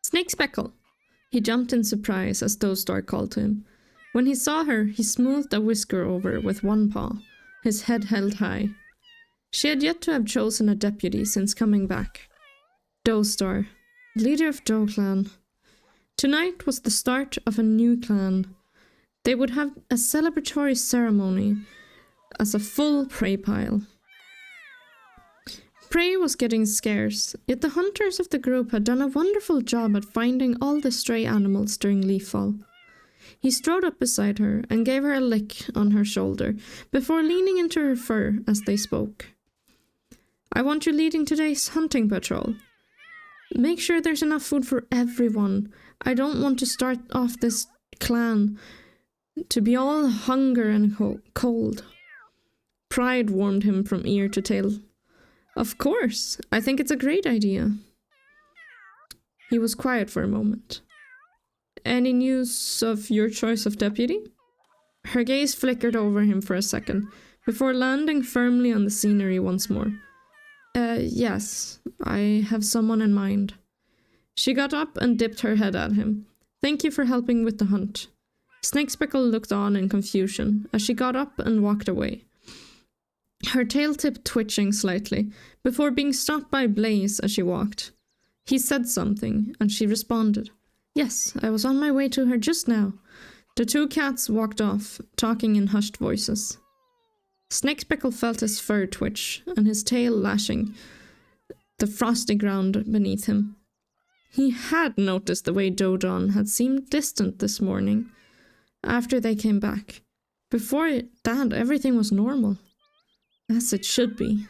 Snake Speckle! He jumped in surprise as Doestar called to him. When he saw her, he smoothed a whisker over with one paw, his head held high. She had yet to have chosen a deputy since coming back. Doestar, leader of Doeclan. Tonight was the start of a new clan. They would have a celebratory ceremony as a full prey pile. Prey was getting scarce, yet the hunters of the group had done a wonderful job at finding all the stray animals during leaffall. He strode up beside her and gave her a lick on her shoulder before leaning into her fur as they spoke. I want you leading today's hunting patrol. Make sure there's enough food for everyone. I don't want to start off this clan to be all hunger and cold. Pride warmed him from ear to tail. Of course, I think it's a great idea. He was quiet for a moment. Any news of your choice of deputy? Her gaze flickered over him for a second, before landing firmly on the scenery once more. Yes, I have someone in mind. She got up and dipped her head at him. Thank you for helping with the hunt. Snake Speckle looked on in confusion as she got up and walked away. Her tail tip twitching slightly, before being stopped by Blaze as she walked. He said something, and she responded. Yes, I was on my way to her just now. The two cats walked off, talking in hushed voices. Snake Speckle felt his fur twitch, and his tail lashing the frosty ground beneath him. He had noticed the way Dodon had seemed distant this morning, after they came back. Before that, everything was normal. As it should be.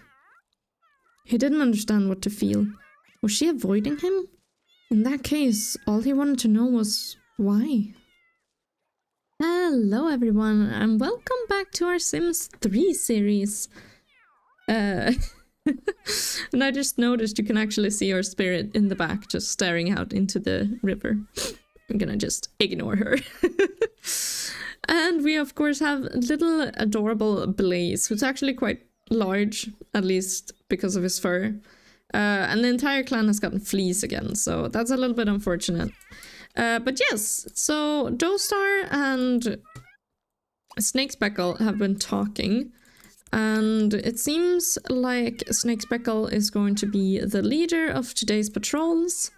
He didn't understand what to feel. Was she avoiding him? In that case, all he wanted to know was why. Hello everyone, and welcome back to our Sims 3 series. And I just noticed you can actually see our spirit in the back, just staring out into the river. I'm gonna just ignore her. And we of course have little adorable Blaze, who's actually quite large, at least because of his fur. And the entire clan has gotten fleas again, so that's a little bit unfortunate. But yes, so Doestar and Snake Speckle have been talking, and it seems like Snake Speckle is going to be the leader of today's patrols.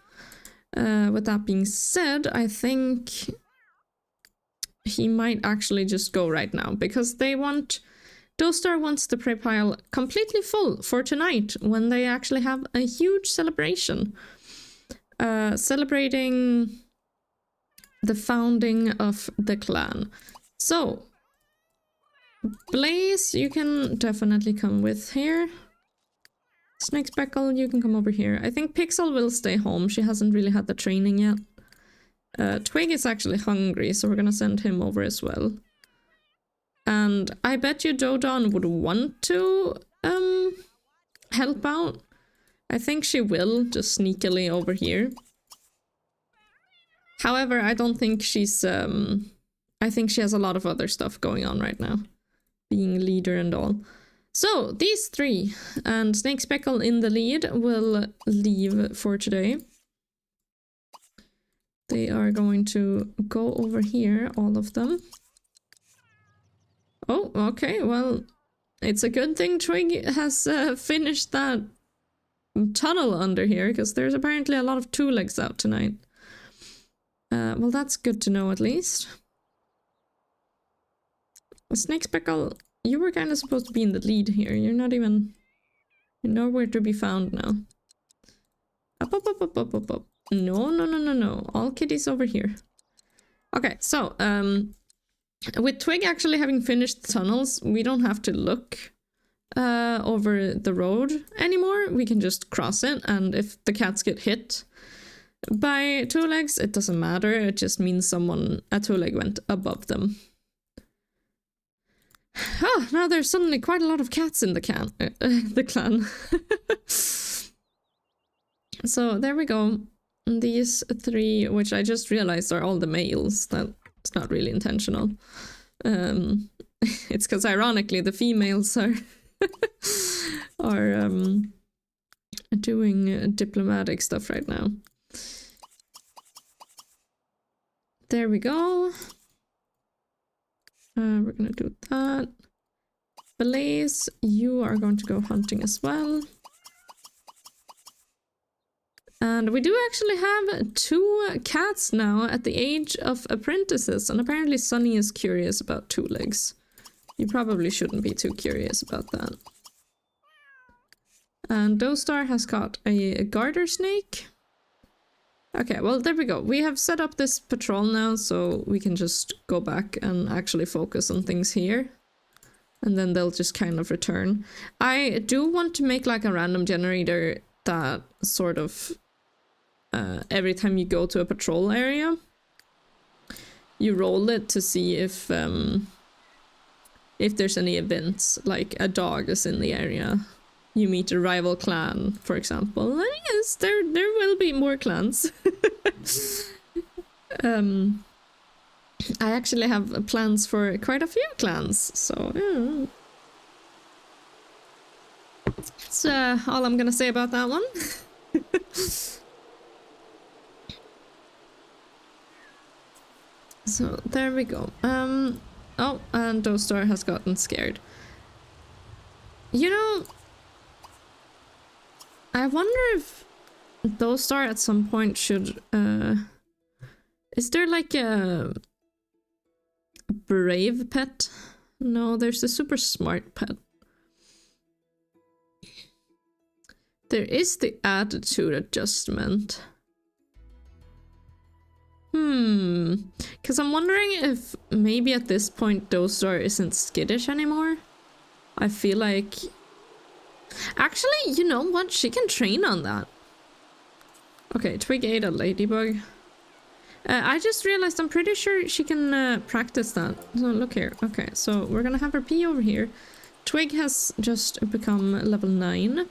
With that being said, I think he might actually just go right now, because Doestar wants the prey pile completely full for tonight, when they actually have a huge celebration. Celebrating the founding of the clan. So, Blaze, you can definitely come with here. Snake Speckle, you can come over here. I think Pixel will stay home. She hasn't really had the training yet. Twig is actually hungry, so we're gonna send him over as well. And I bet you Dodon would want to help out. I think she will, just sneakily over here. However, I don't think she's I think she has a lot of other stuff going on right now, being leader and all. So these three and Snake Speckle in the lead will leave for today. They are going to go over here, all of them. Oh, okay, well, it's a good thing Twig has finished that tunnel under here, because there's apparently a lot of two legs out tonight. Well, that's good to know at least. Snake Speckle, you were kind of supposed to be in the lead here. You're not even... You're nowhere to be found now. Up, up, up, up, up, up, up. No, no, no, no, no. All kitties over here. Okay, so, with Twig actually having finished the tunnels, we don't have to look over the road anymore. We can just cross it, and if the cats get hit by two legs, it doesn't matter. It just means a two-leg went above them. Ah, now there's suddenly quite a lot of cats in the clan. So there we go. These three, which I just realized are all the males. That's not really intentional. It's because ironically the females are are doing diplomatic stuff right now. There we go. We're gonna do that. Blaze, you are going to go hunting as well. And we do actually have 2 cats now at the age of apprentices, and apparently Sunny is curious about 2 legs. You probably shouldn't be too curious about that. And Doestar has got a garter snake. Okay, well, there we go. We have set up this patrol now, so we can just go back and actually focus on things here. And then they'll just kind of return. I do want to make like a random generator that sort of every time you go to a patrol area, you roll it to see if there's any events, like a dog is in the area. You meet a rival clan, for example. And yes, there will be more clans. I actually have plans for quite a few clans, so yeah. That's all I'm gonna say about that one. So there we go. Oh, and Dostar has gotten scared. You know, I wonder if Dostar at some point should is there like a brave pet? No, there's a super smart pet. There is the attitude adjustment. Because I'm wondering if maybe at this point Dostar isn't skittish anymore. I feel like... Actually, you know what? She can train on that. Okay, Twig ate a ladybug. I just realized I'm pretty sure she can practice that. So look here. Okay, so we're gonna have her pee over here. Twig has just become level 9.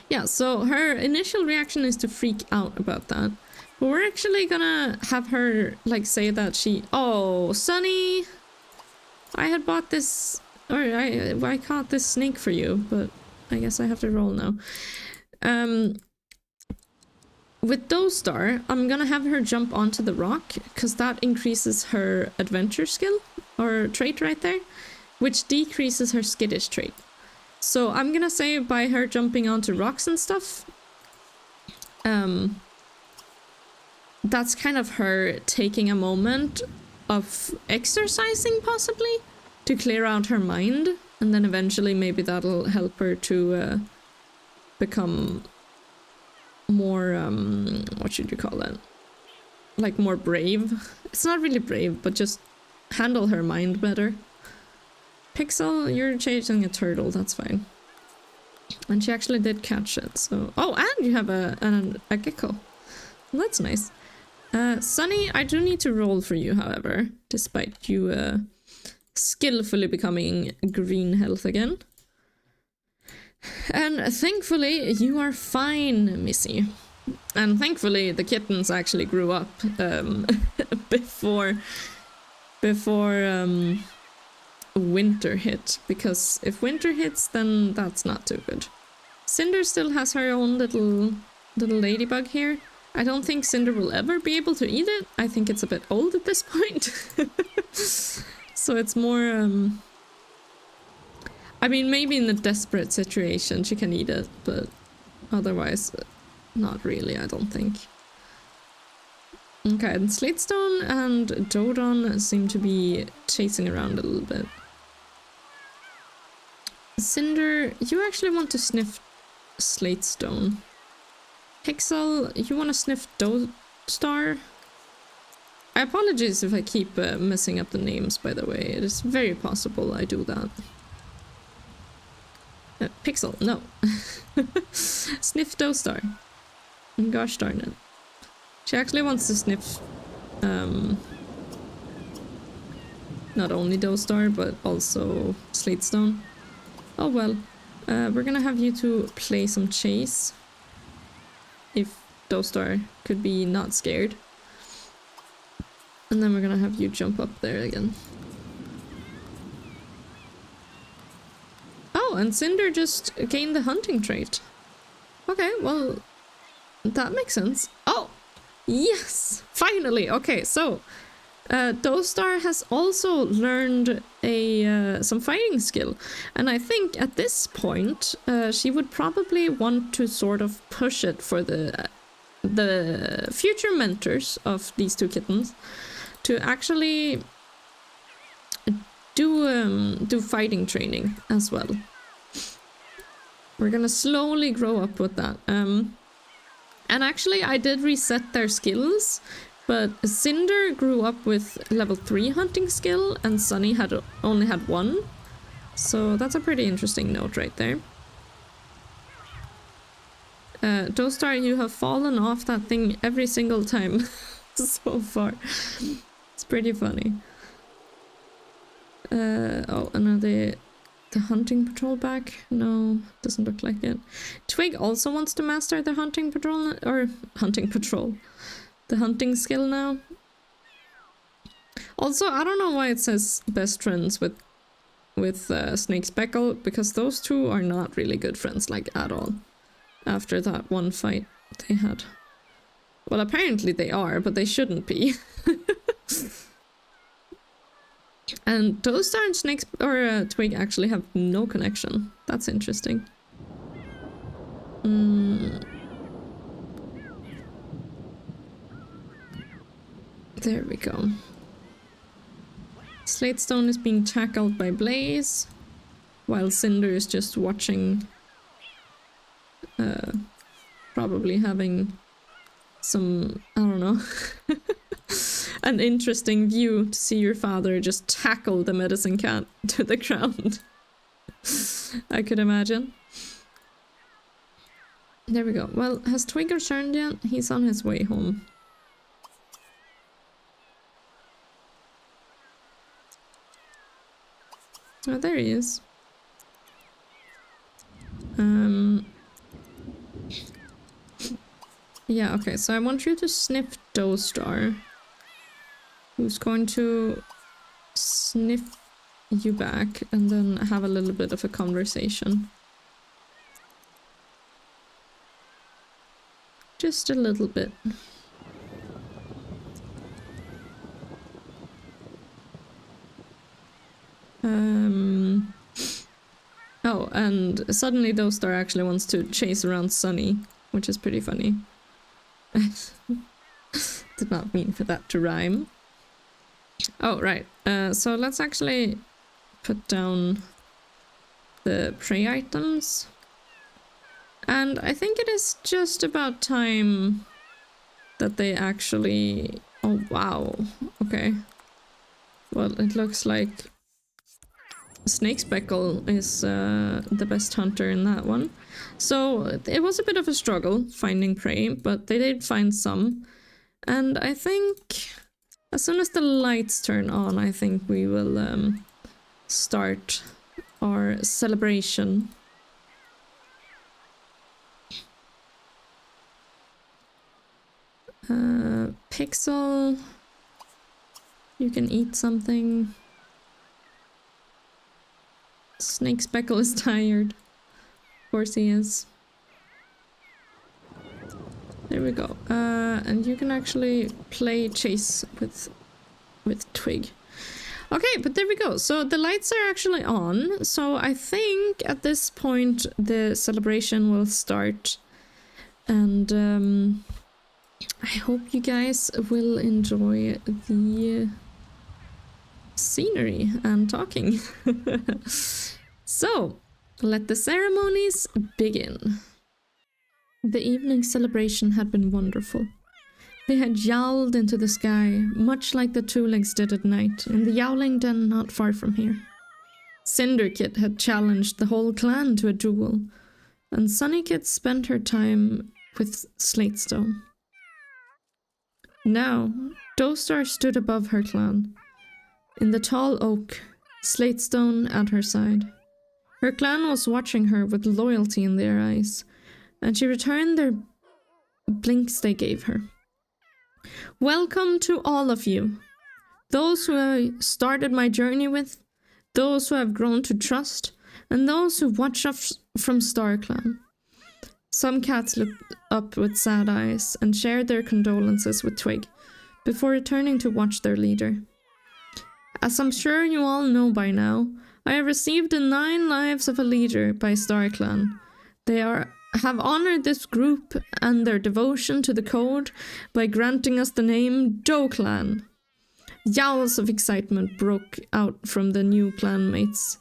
Yeah, so her initial reaction is to freak out about that. But we're actually gonna have her, like, say that she... Oh, Sunny! I had bought this... Or I caught this snake for you, but I guess I have to roll now. With Dostar, I'm gonna have her jump onto the rock, because that increases her adventure skill, or trait right there, which decreases her skittish trait. So I'm gonna say by her jumping onto rocks and stuff, that's kind of her taking a moment of exercising, possibly, to clear out her mind, and then eventually maybe that'll help her to become more, what should you call it? Like more brave. It's not really brave, but just handle her mind better. Pixel, you're chasing a turtle, that's fine. And she actually did catch it, so... Oh, and you have a gecko. That's nice. Sunny, I do need to roll for you, however, despite you skillfully becoming green health again. And thankfully, you are fine, Missy. And thankfully, the kittens actually grew up before winter hit, because if winter hits, then that's not too good. Cinder still has her own little ladybug here. I don't think Cinder will ever be able to eat it. I think it's a bit old at this point. So it's more, I mean, maybe in a desperate situation she can eat it, but otherwise, not really, I don't think. Okay, and Slatestone and Dodon seem to be chasing around a little bit. Cinder, you actually want to sniff Slatestone. Pixel, you want to sniff Dostar? I apologize if I keep messing up the names, by the way. It is very possible I do that. Pixel, no. Sniff Dostar. Gosh darn it. She actually wants to sniff not only Dostar, but also Slatestone. Oh well. We're gonna have you two play some chase. If Dostar could be not scared. And then we're gonna have you jump up there again. Oh, and Cinder just gained the hunting trait. Okay, well, that makes sense. Oh! Yes! Finally! Okay, so Dostar has also learned some fighting skill, and I think at this point she would probably want to sort of push it for the future mentors of these two kittens to actually do fighting training as well. We're gonna slowly grow up with that. And actually I did reset their skills, but Cinder grew up with level 3 hunting skill and Sunny only had 1. So that's a pretty interesting note right there. Dostar, you have fallen off that thing every single time so far. It's pretty funny. Oh, and are the hunting patrol back? No, doesn't look like it. Twig also wants to master the hunting patrol, or hunting patrol. The hunting skill now. Also, I don't know why it says best friends with Snake Speckle, because those two are not really good friends, like, at all. After that one fight they had. Well, apparently they are, but they shouldn't be. And Dostar and Snakes or Twig actually have no connection. That's interesting. There we go. Slatestone is being tackled by Blaze, while Cinder is just watching, probably having some, I don't know, an interesting view to see your father just tackle the medicine cat to the ground. I could imagine. There we go. Well, has Twig returned yet? He's on his way home. Oh, there he is. Yeah, okay, so I want you to sniff Dostar, who's going to sniff you back and then have a little bit of a conversation. Just a little bit. Oh, and suddenly Dostar actually wants to chase around Sunny, which is pretty funny. Did not mean for that to rhyme. Oh, right. So let's actually put down the prey items. And I think it is just about time that they actually... Oh, wow. Okay. Well, it looks like Snake Speckle is the best hunter in that one. So it was a bit of a struggle finding prey, but they did find some. And I think as soon as the lights turn on, I think we will start our celebration. Pixel, you can eat something. Snake Speckle is tired. Of course he is. There we go. And you can actually play chase with Twig. Okay, but there we go. So the lights are actually on. So I think at this point the celebration will start. And I hope you guys will enjoy the scenery and talking. So, let the ceremonies begin. The evening celebration had been wonderful. They had yowled into the sky, much like the two legs did at night, in the yowling den not far from here. Cinderkit had challenged the whole clan to a duel, and Sunnykit spent her time with Slatestone. Now, Dostar stood above her clan, in the tall oak, Slatestone at her side. Her clan was watching her with loyalty in their eyes, and she returned their blinks they gave her. Welcome to all of you, those who I started my journey with, those who have grown to trust, and those who watch us from StarClan. Some cats looked up with sad eyes and shared their condolences with Twig, before returning to watch their leader. As I'm sure you all know by now, I have received the 9 lives of a leader by Doeclan. They have honored this group and their devotion to the code by granting us the name Doeclan. Yowls of excitement broke out from the new clanmates,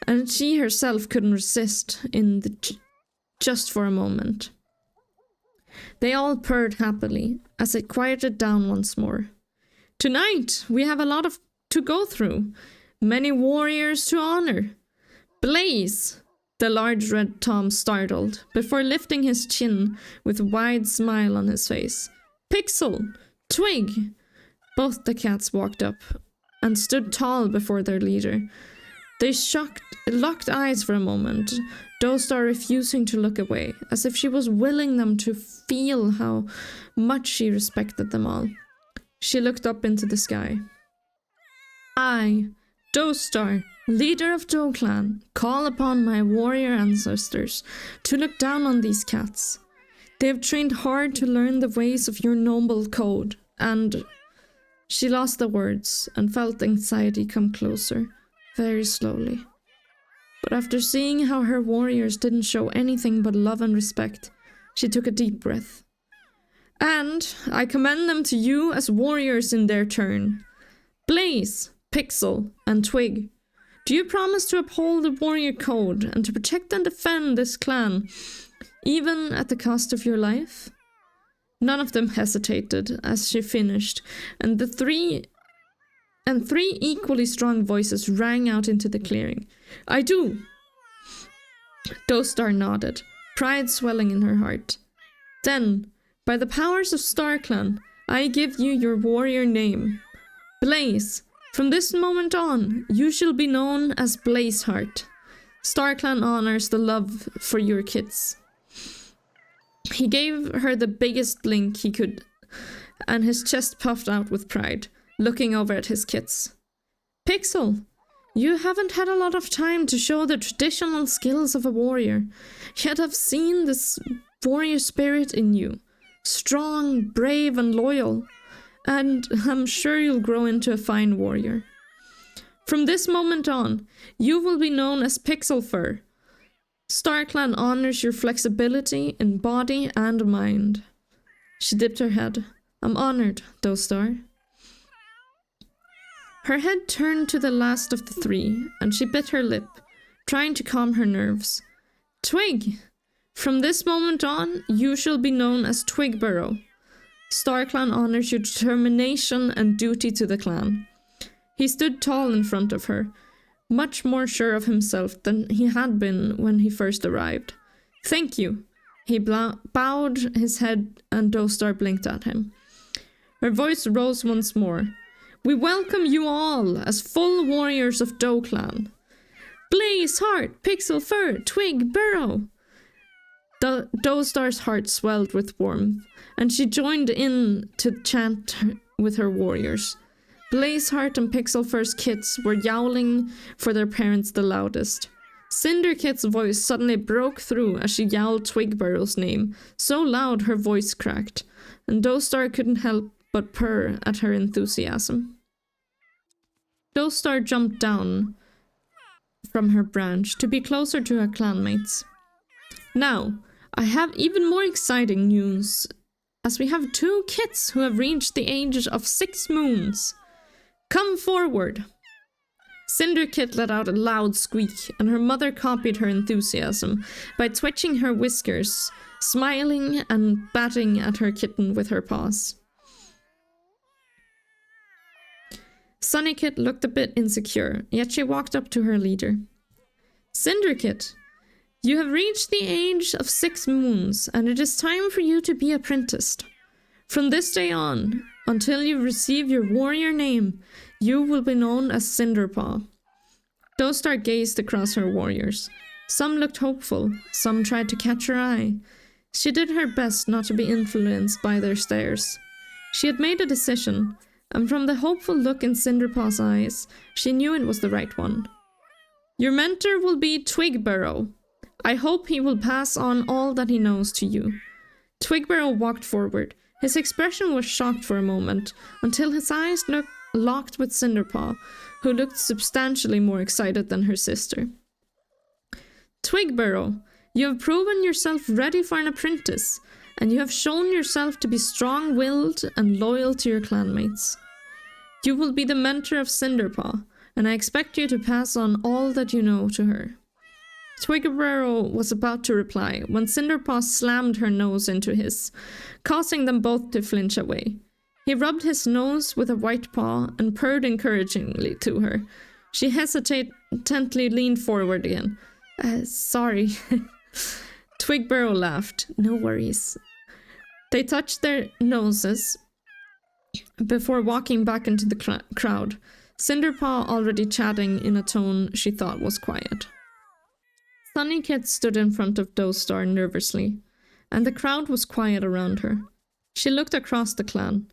and she herself couldn't resist just for a moment. They all purred happily as it quieted down once more. Tonight, we have a lot to go through, many warriors to honor. Blaze! The large red Tom startled, before lifting his chin with a wide smile on his face. Pixel! Twig! Both the cats walked up and stood tall before their leader. They locked eyes for a moment, Doestar refusing to look away, as if she was willing them to feel how much she respected them all. She looked up into the sky. I, Doestar, leader of Doeclan, call upon my warrior ancestors to look down on these cats. They have trained hard to learn the ways of your noble code, and... She lost the words and felt anxiety come closer, very slowly. But after seeing how her warriors didn't show anything but love and respect, she took a deep breath. And I commend them to you as warriors in their turn. Blaze, Pixel, and Twig, do you promise to uphold the warrior code and to protect and defend this clan, even at the cost of your life? None of them hesitated as she finished, and three equally strong voices rang out into the clearing. I do! Doestar nodded, pride swelling in her heart. Then, by the powers of StarClan, I give you your warrior name. Blaze, from this moment on, you shall be known as Blazeheart. StarClan honors the love for your kids. He gave her the biggest blink he could, and his chest puffed out with pride, looking over at his kits. Pixel, you haven't had a lot of time to show the traditional skills of a warrior, yet I've seen this warrior spirit in you. Strong, brave, and loyal, and I'm sure you'll grow into a fine warrior. From this moment on, you will be known as Pixel Fur. StarClan honors your flexibility in body and mind. She dipped her head. I'm honored, Doestar. Her head turned to the last of the 3, and she bit her lip, trying to calm her nerves. Twig! From this moment on, you shall be known as Twigburrow. StarClan honors your determination and duty to the clan. He stood tall in front of her, much more sure of himself than he had been when he first arrived. Thank you. He bowed his head and Doestar blinked at him. Her voice rose once more. We welcome you all as full warriors of Doeclan. Blaze, Heart, Pixel, Fur, Twig, Burrow. Doestar's heart swelled with warmth, and she joined in to chant with her warriors. Blazeheart and Pixelfur's kits were yowling for their parents the loudest. Cinderkit's voice suddenly broke through as she yowled Twigburrow's name, so loud her voice cracked, and Doestar couldn't help but purr at her enthusiasm. Doestar jumped down from her branch to be closer to her clanmates. Now, I have even more exciting news, as we have 2 kits who have reached the age of 6 moons. Come forward! Cinderkit let out a loud squeak, and her mother copied her enthusiasm by twitching her whiskers, smiling and batting at her kitten with her paws. Sunnykit looked a bit insecure, yet she walked up to her leader. Cinderkit, you have reached the age of 6 moons, and it is time for you to be apprenticed. From this day on, until you receive your warrior name, you will be known as Cinderpaw. Doestar gazed across her warriors. Some looked hopeful, some tried to catch her eye. She did her best not to be influenced by their stares. She had made a decision, and from the hopeful look in Cinderpaw's eyes, she knew it was the right one. Your mentor will be Twigburrow. I hope he will pass on all that he knows to you. Twigbarrow walked forward. His expression was shocked for a moment, until his eyes locked with Cinderpaw, who looked substantially more excited than her sister. Twigbarrow, you have proven yourself ready for an apprentice, and you have shown yourself to be strong-willed and loyal to your clanmates. You will be the mentor of Cinderpaw, and I expect you to pass on all that you know to her. Twigbarrow was about to reply when Cinderpaw slammed her nose into his, causing them both to flinch away. He rubbed his nose with a white paw and purred encouragingly to her. She hesitantly leaned forward again. Sorry. Twigbarrow laughed. No worries. They touched their noses before walking back into the crowd, Cinderpaw already chatting in a tone she thought was quiet. Sunny Kit stood in front of Doestar nervously, and the crowd was quiet around her. She looked across the clan.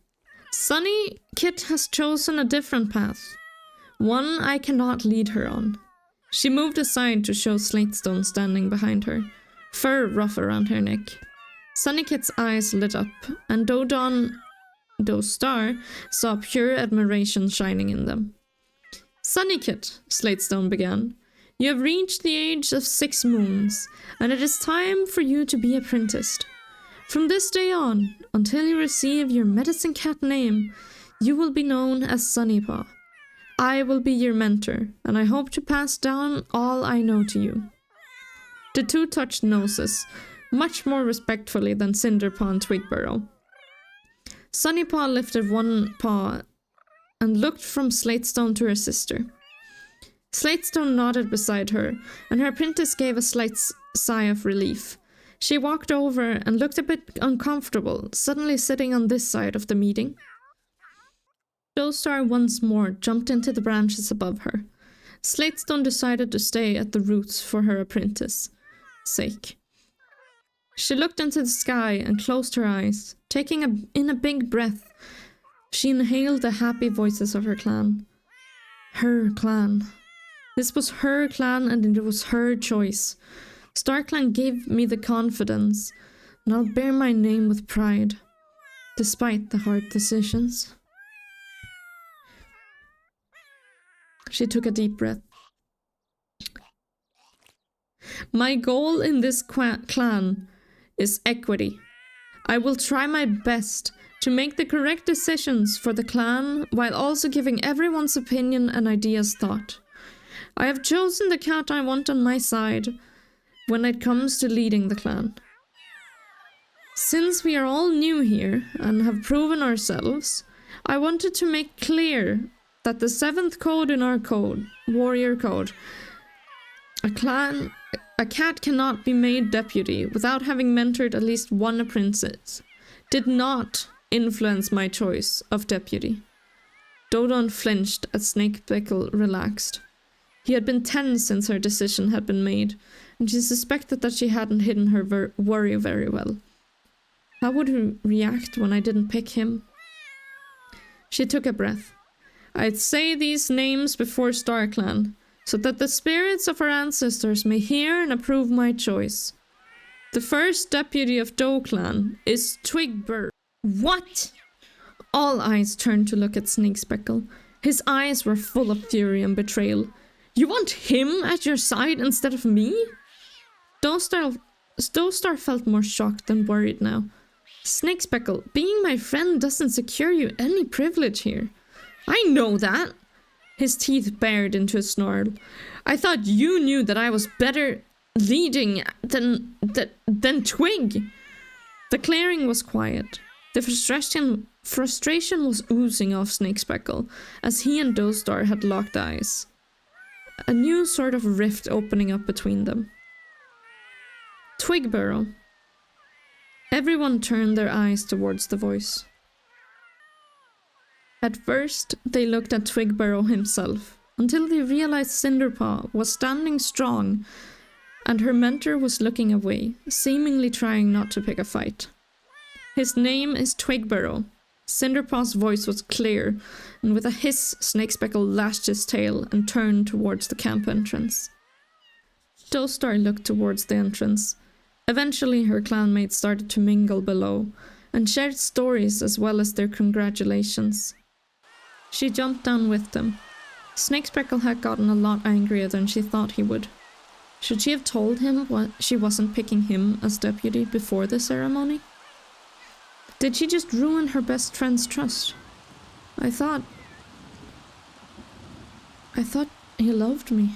Sunny Kit has chosen a different path, one I cannot lead her on. She moved aside to show Slatestone standing behind her, fur rough around her neck. Sunny Kit's eyes lit up, and Doestar saw pure admiration shining in them. Sunny Kit, Slatestone began, you have reached the age of 6 moons, and it is time for you to be apprenticed. From this day on, until you receive your medicine cat name, you will be known as Sunnypaw. I will be your mentor, and I hope to pass down all I know to you. The two touched noses, much more respectfully than Cinderpaw and Twigbarrow. Sunnypaw lifted one paw and looked from Slatestone to her sister. Slatestone nodded beside her, and her apprentice gave a slight sigh of relief. She walked over and looked a bit uncomfortable, suddenly sitting on this side of the meeting. Doestar once more jumped into the branches above her. Slatestone decided to stay at the roots for her apprentice's sake. She looked into the sky and closed her eyes. Taking in a big breath, she inhaled the happy voices of her clan. Her clan. This was her clan, and it was her choice. StarClan gave me the confidence, and I'll bear my name with pride, despite the hard decisions. She took a deep breath. My goal in this clan is equity. I will try my best to make the correct decisions for the clan while also giving everyone's opinion and ideas thought. I have chosen the cat I want on my side when it comes to leading the clan. Since we are all new here and have proven ourselves, I wanted to make clear that the 7th code in our code, Warrior Code, a cat cannot be made deputy without having mentored at least one apprentice, did not influence my choice of deputy. Dodon flinched as Snakepickle relaxed. He had been tense since her decision had been made, and she suspected that she hadn't hidden her worry very well. How would he react when I didn't pick him? She took a breath. I'd say these names before StarClan, so that the spirits of our ancestors may hear and approve my choice. The first deputy of Doeclan is Twigbarrow. What? All eyes turned to look at Snakepickle. His eyes were full of fury and betrayal. You want him at your side instead of me? Doestar felt more shocked than worried now. Snakepickle, being my friend doesn't secure you any privilege here. I know that. His teeth bared into a snarl. I thought you knew that I was better leading than Twig. The clearing was quiet. The frustration was oozing off Snakepickle as he and Doestar had locked eyes. A new sort of rift opening up between them. Twigbarrow. Everyone turned their eyes towards the voice. At first, they looked at Twigbarrow himself, until they realized Cinderpaw was standing strong, and her mentor was looking away, seemingly trying not to pick a fight. His name is Twigbarrow. Cinderpaw's voice was clear, and with a hiss, Snakepickle lashed his tail and turned towards the camp entrance. Dostar looked towards the entrance. Eventually her clanmates started to mingle below, and shared stories as well as their congratulations. She jumped down with them. Snakespeckle had gotten a lot angrier than she thought he would. Should she have told him she wasn't picking him as deputy before the ceremony? Did she just ruin her best friend's trust? I thought he loved me.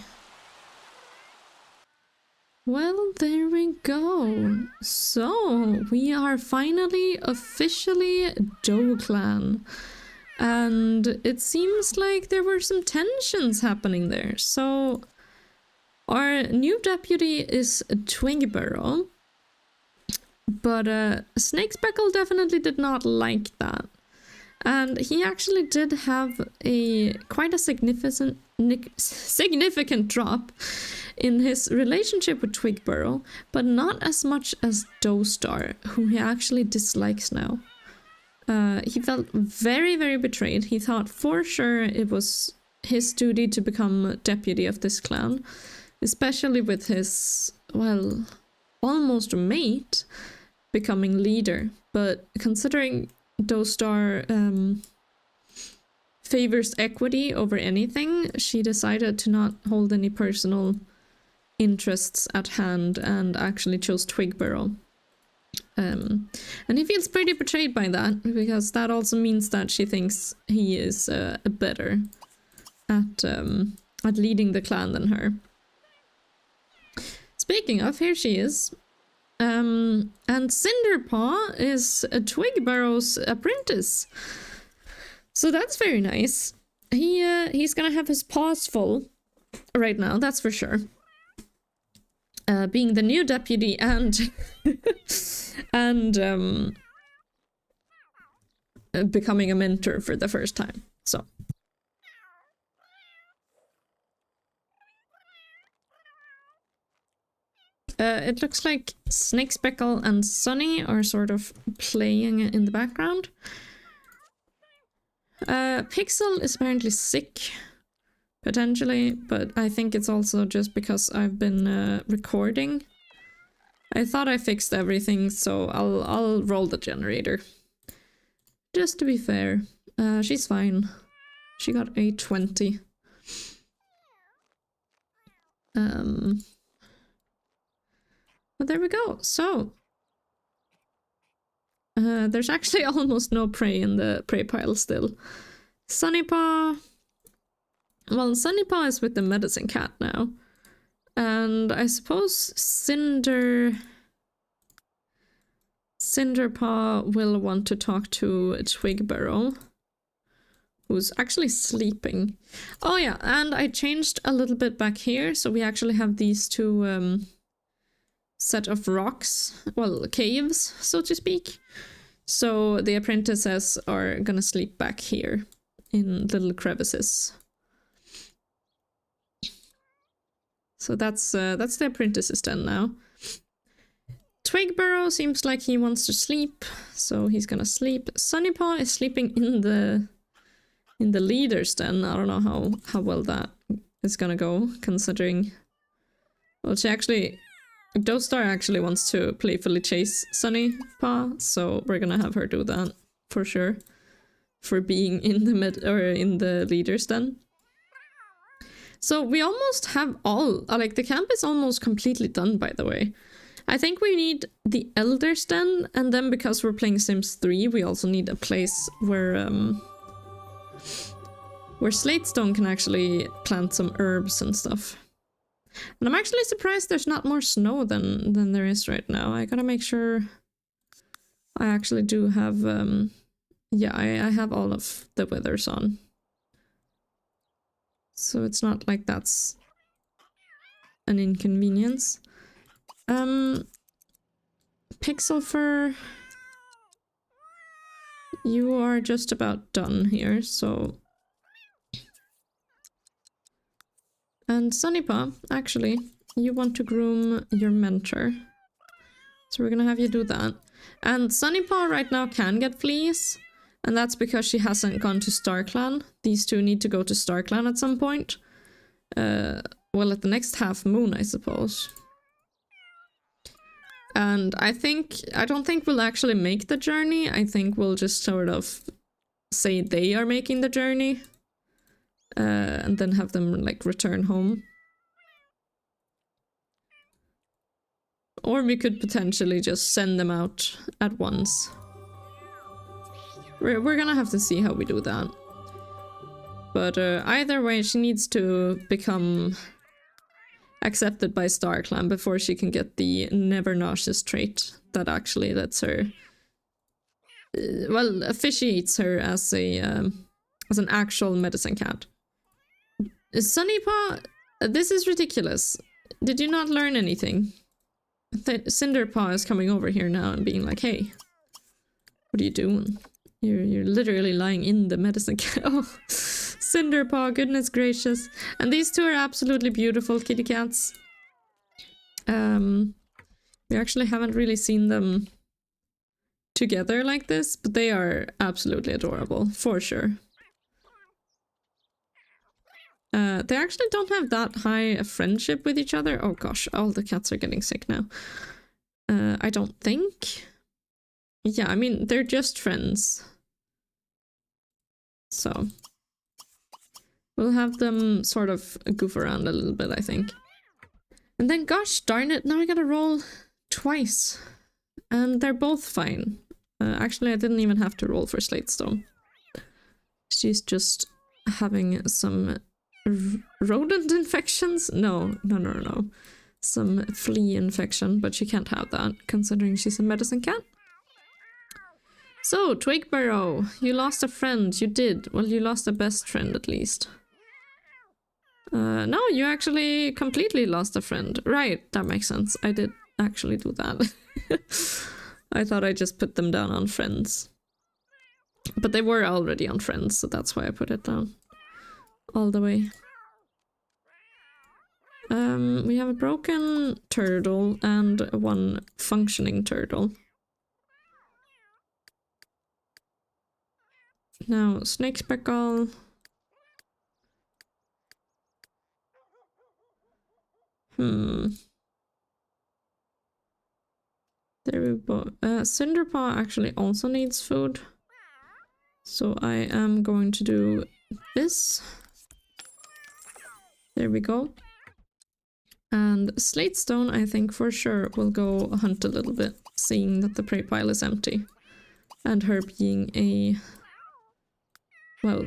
Well, there we go. So, we are finally officially Doeclan. And it seems like there were some tensions happening there. So, our new deputy is Twigburrow. But Snakespeckle definitely did not like that. And he actually did have quite a significant drop in his relationship with Twigburrow, but not as much as Dostar, who he actually dislikes now. He felt very, very betrayed. He thought for sure it was his duty to become deputy of this clan, especially with his, well, almost mate becoming leader. But considering Dostar favors equity over anything, she decided to not hold any personal interests at hand and actually chose Twigburrow. And he feels pretty betrayed by that, because that also means that she thinks he is better at leading the clan than her. Speaking of, here she is. And Cinderpaw is Twigburrow's apprentice. So that's very nice. He's gonna have his paws full right now, that's for sure. Being the new deputy and and becoming a mentor for the first time. So it looks like Snakespeckle and Sunny are sort of playing in the background. Pixel is apparently sick, potentially, but I think it's also just because I've been recording. I thought I fixed everything, so I'll roll the generator. Just to be fair. She's fine. She got a 20. But there we go. So there's actually almost no prey in the prey pile still. Sunnypaw. Well, Sunnypaw is with the medicine cat now. And I suppose Cinderpaw will want to talk to Twigburrow, who's actually sleeping. Oh yeah, and I changed a little bit back here, so we actually have these two set of rocks, well, caves, so to speak. So the apprentices are gonna sleep back here in little crevices. So that's the apprentices den now. Twigburrow seems like he wants to sleep, so he's gonna sleep. Sunnypaw is sleeping in the leader's den. I don't know how well that is gonna go, considering, well, Dostar actually wants to playfully chase Sunnypaw, so we're gonna have her do that for sure, for being in the leader's den. So we almost have the camp is almost completely done, by the way. I think we need the Elder's Den, and then because we're playing Sims 3, we also need a place where Slatestone can actually plant some herbs and stuff. And I'm actually surprised there's not more snow than there is right now. I gotta make sure I actually do have, yeah, I have all of the weathers on. So it's not like that's an inconvenience. Pixel Fur, you are just about done here, so. And Sunnypaw, actually, you want to groom your mentor. So we're gonna have you do that. And Sunnypaw right now can get fleas, and that's because she hasn't gone to StarClan. These two need to go to StarClan at some point. well, at the next half moon, I suppose. And I don't think we'll actually make the journey. I think we'll just sort of say they are making the journey. And then have them, like, return home. Or we could potentially just send them out at once. We're gonna have to see how we do that. But either way, she needs to become accepted by Doeclan before she can get the never nauseous trait that actually lets her, well, officiates her as an actual medicine cat. Sunnypaw, this is ridiculous. Did you not learn anything? Cinderpaw is coming over here now and being like, hey, what are you doing? You're literally lying in the medicine cat. Oh, Cinderpaw, goodness gracious. And these two are absolutely beautiful kitty cats. We actually haven't really seen them together like this, but they are absolutely adorable, for sure. They actually don't have that high a friendship with each other. Oh gosh, all the cats are getting sick now. I don't think. Yeah, I mean, they're just friends. So we'll have them sort of goof around a little bit, I think. And then, gosh darn it, now I gotta roll twice. And they're both fine. Actually, I didn't even have to roll for Slatestone. She's just having some rodent infections? No. Some flea infection, but she can't have that, considering she's a medicine cat. So, Twigburrow, you lost a friend. You did. Well, you lost a best friend, at least. No, you actually completely lost a friend. Right, that makes sense. I did actually do that. I thought I just put them down on friends. But they were already on friends, so that's why I put it down. All the way. We have a broken turtle and one functioning turtle. Now, Snake Speckle. There we go. Cinderpaw actually also needs food. So I am going to do this. There we go. And Slatestone, I think for sure will go hunt a little bit, seeing that the prey pile is empty. And her being a, well,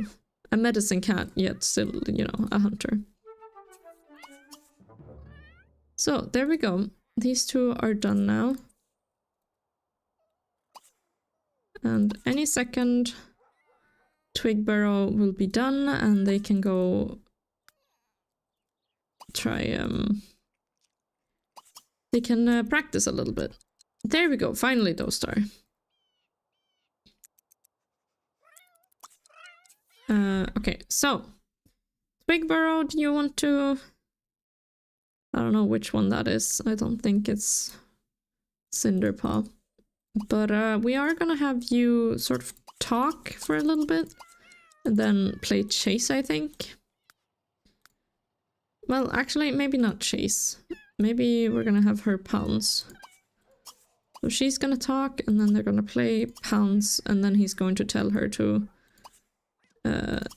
a medicine cat, yet still, you know, a hunter. So, there we go. These two are done now. And any second, Twigburrow will be done, and they can go try, they can practice a little bit. There we go, finally Dostar. Okay, so, Twigburrow, do you want to... I don't know which one that is. I don't think it's Cinderpaw. But we are gonna have you sort of talk for a little bit. And then play chase, I think. Well, actually, maybe not chase. Maybe we're gonna have her pounce. So she's gonna talk, and then they're gonna play pounce, and then he's going to tell her to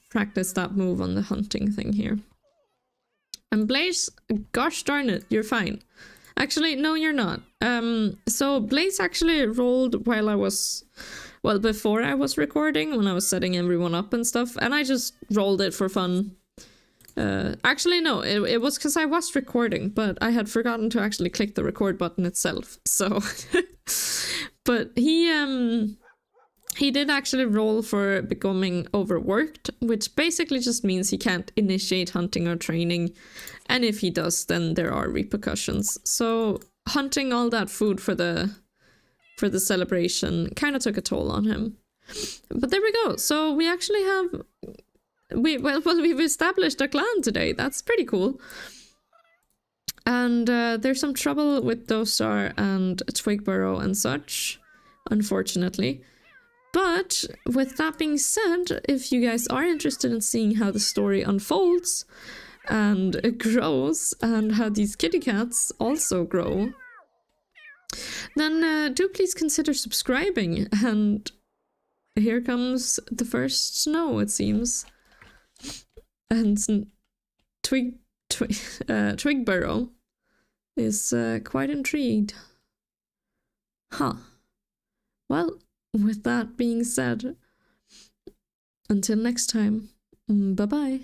practice that move on the hunting thing here. And Blaze, gosh darn it, you're fine. Actually, no, you're not. So Blaze actually rolled while I was, well, before I was recording, when I was setting everyone up and stuff, and I just rolled it for fun. Actually, no, it was because I was recording, but I had forgotten to actually click the record button itself, so... But he did actually roll for becoming overworked, which basically just means he can't initiate hunting or training, and if he does, then there are repercussions. So hunting all that food for the celebration kind of took a toll on him. But there we go. So we actually have we've established a clan today. That's pretty cool. And there's some trouble with Dostar and Twigburrow and such, unfortunately. But with that being said, if you guys are interested in seeing how the story unfolds, and it grows, and how these kitty cats also grow, then do please consider subscribing. And here comes the first snow, it seems. And Twigburrow is quite intrigued. Huh. Well, with that being said, until next time, bye-bye.